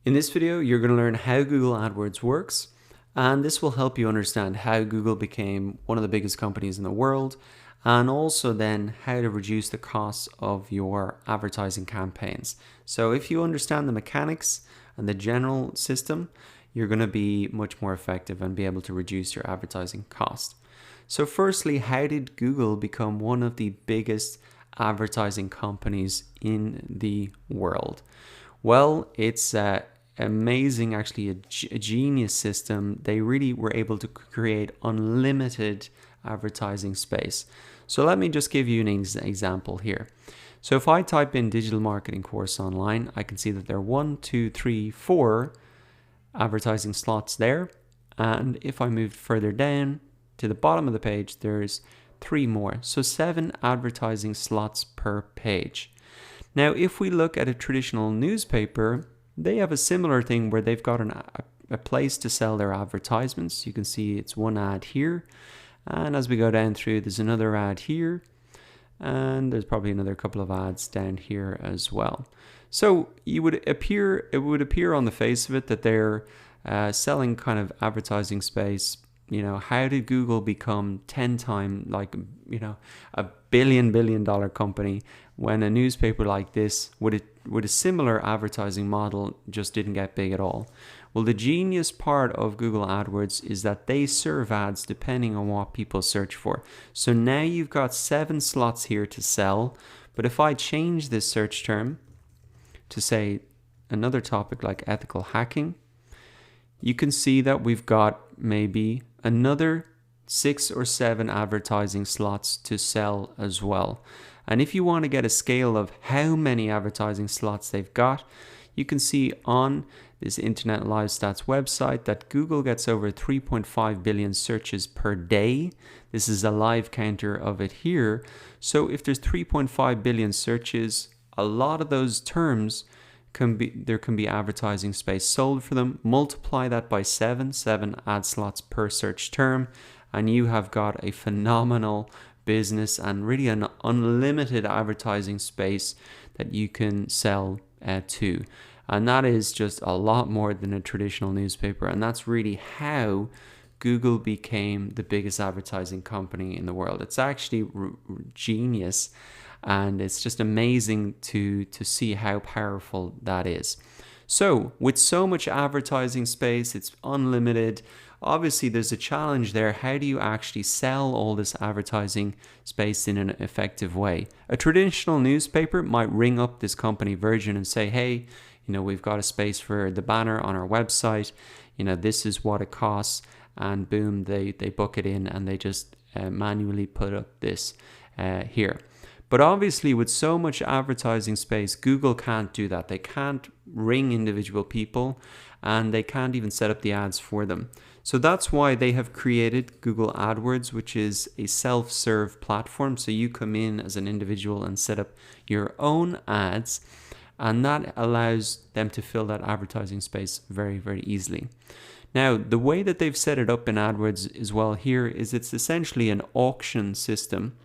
In this video, you're going to learn how Google AdWords works, and this will help you understand how Google became one of the biggest companies in the world, and also then how to reduce the costs of your advertising campaigns. So if you understand the mechanics and the general system, you're going to be much more effective and be able to reduce your advertising cost. So firstly, how did Google become one of the biggest advertising companies in the world? Well, it's amazing, actually, a genius system. They really were able to create unlimited advertising space. So let me just give you an example here. So if I type in digital marketing course online, I can see that there are 1, 2, 3, 4 advertising slots there. And if I move further down to the bottom of the page, there's 3 more. So 7 advertising slots per page. Now, if we look at a traditional newspaper, they have a similar thing where they've got a place to sell their advertisements. You can see it's one ad here. And as we go down through, there's another ad here. And there's probably another couple of ads down here as well. So it would appear on the face of it that they're selling kind of advertising space. You know, how did Google become 10 times, a billion dollar company when a newspaper like this with a similar advertising model just didn't get big at all? Well, the genius part of Google AdWords is that they serve ads depending on what people search for. So now you've got 7 slots here to sell. But if I change this search term to say another topic like ethical hacking, you can see that we've got maybe another 6 or 7 advertising slots to sell as well. And if you want to get a scale of how many advertising slots they've got, you can see on this Internet Live Stats website that Google gets over 3.5 billion searches per day. This is a live counter of it here. So if there's 3.5 billion searches, a lot of those terms there can be advertising space sold for them. Multiply that by 7 ad slots per search term, and you have got a phenomenal business and really an unlimited advertising space that you can sell to. And that is just a lot more than a traditional newspaper. And that's really how Google became the biggest advertising company in the world. It's actually genius. And it's just amazing to see how powerful that is. So with so much advertising space, it's unlimited. Obviously, there's a challenge there. How do you actually sell all this advertising space in an effective way? A traditional newspaper might ring up this company Virgin and say, hey, we've got a space for the banner on our website. This is what it costs. And boom, they book it in and they just manually put up this here. But obviously, with so much advertising space, Google can't do that. They can't ring individual people, and they can't even set up the ads for them. So that's why they have created Google AdWords, which is a self-serve platform. So you come in as an individual and set up your own ads, and that allows them to fill that advertising space very, very easily. Now, the way that they've set it up in AdWords as well here is it's essentially an auction system.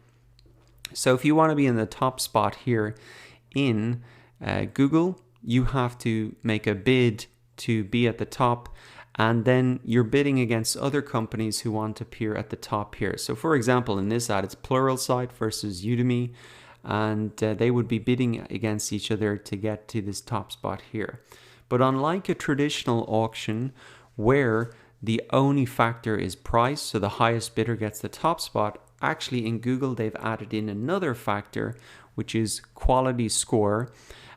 So if you want to be in the top spot here in Google, you have to make a bid to be at the top, and then you're bidding against other companies who want to appear at the top here. So for example, in this ad, it's Pluralsight versus Udemy, and they would be bidding against each other to get to this top spot here. But unlike a traditional auction where the only factor is price, so the highest bidder gets the top spot, actually in Google they've added in another factor, which is quality score,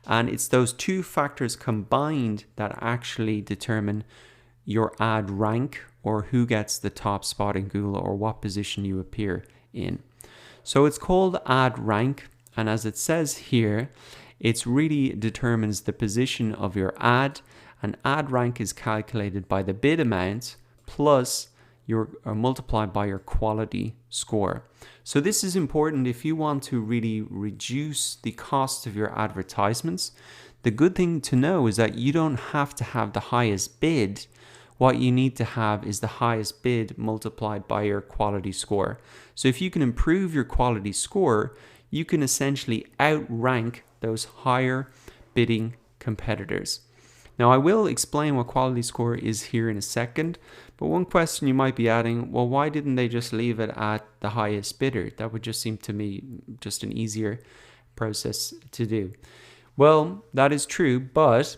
and it's those two factors combined that actually determine your ad rank, or who gets the top spot in Google, or what position you appear in. So it's called ad rank, and as it says here, it really determines the position of your ad, and ad rank is calculated by the bid amount plus multiplied by your quality score. So this is important if you want to really reduce the cost of your advertisements. The good thing to know is that you don't have to have the highest bid. What you need to have is the highest bid multiplied by your quality score. So if you can improve your quality score, you can essentially outrank those higher bidding competitors. Now, I will explain what quality score is here in a second, but one question you might be adding, well, why didn't they just leave it at the highest bidder? That would just seem to me just an easier process to do. Well, that is true, but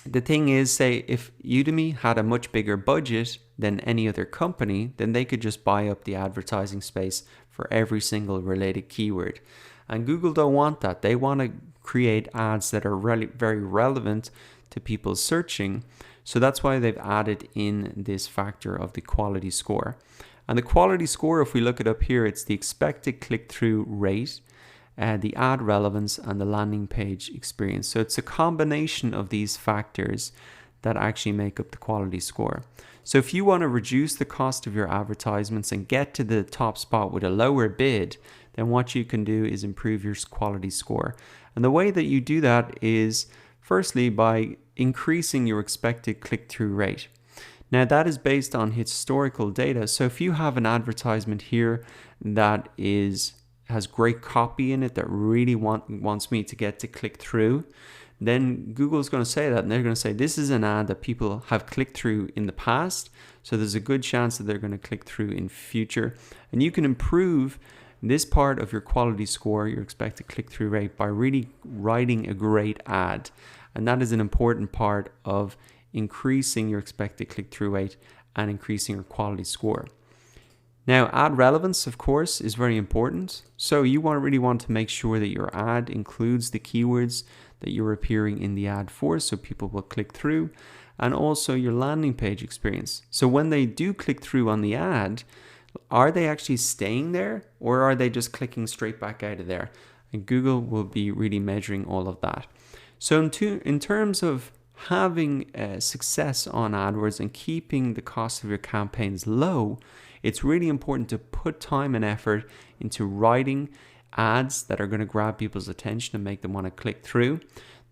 the thing is, say, if Udemy had a much bigger budget than any other company, then they could just buy up the advertising space for every single related keyword. And Google don't want that. They want to create ads that are very relevant to people searching. So that's why they've added in this factor of the quality score. And the quality score, if we look it up here, it's the expected click-through rate, the ad relevance, and the landing page experience. So it's a combination of these factors that actually make up the quality score. So if you want to reduce the cost of your advertisements and get to the top spot with a lower bid, then what you can do is improve your quality score. And the way that you do that is firstly by increasing your expected click-through rate. Now that is based on historical data. So if you have an advertisement here that has great copy in it that really wants me to get to click through, then Google's going to say that, and they're going to say this is an ad that people have clicked through in the past, so there's a good chance that they're going to click through in future. And you can improve this part of your quality score, your expected click-through rate, by really writing a great ad. And that is an important part of increasing your expected click-through rate and increasing your quality score. Now, ad relevance, of course, is very important. So you really want to make sure that your ad includes the keywords that you're appearing in the ad for, so people will click through, and also your landing page experience. So when they do click through on the ad, are they actually staying there, or are they just clicking straight back out of there? And Google will be really measuring all of that. So in terms of having success on AdWords and keeping the cost of your campaigns low, it's really important to put time and effort into writing ads that are going to grab people's attention and make them want to click through,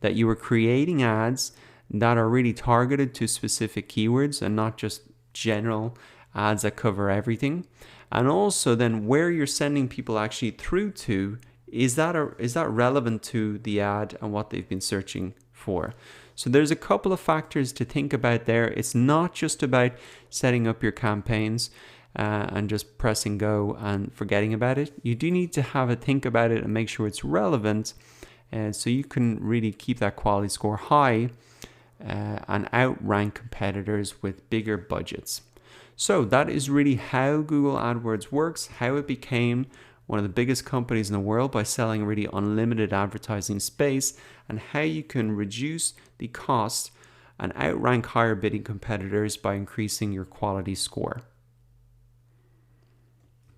that you are creating ads that are really targeted to specific keywords and not just general ads that cover everything. And also then where you're sending people actually through to, is that relevant to the ad and what they've been searching for? So there's a couple of factors to think about there. It's not just about setting up your campaigns and just pressing go and forgetting about it. You do need to have a think about it and make sure it's relevant, so you can really keep that quality score high and outrank competitors with bigger budgets. So that is really how Google AdWords works, how it became one of the biggest companies in the world by selling really unlimited advertising space, and how you can reduce the cost and outrank higher bidding competitors by increasing your quality score.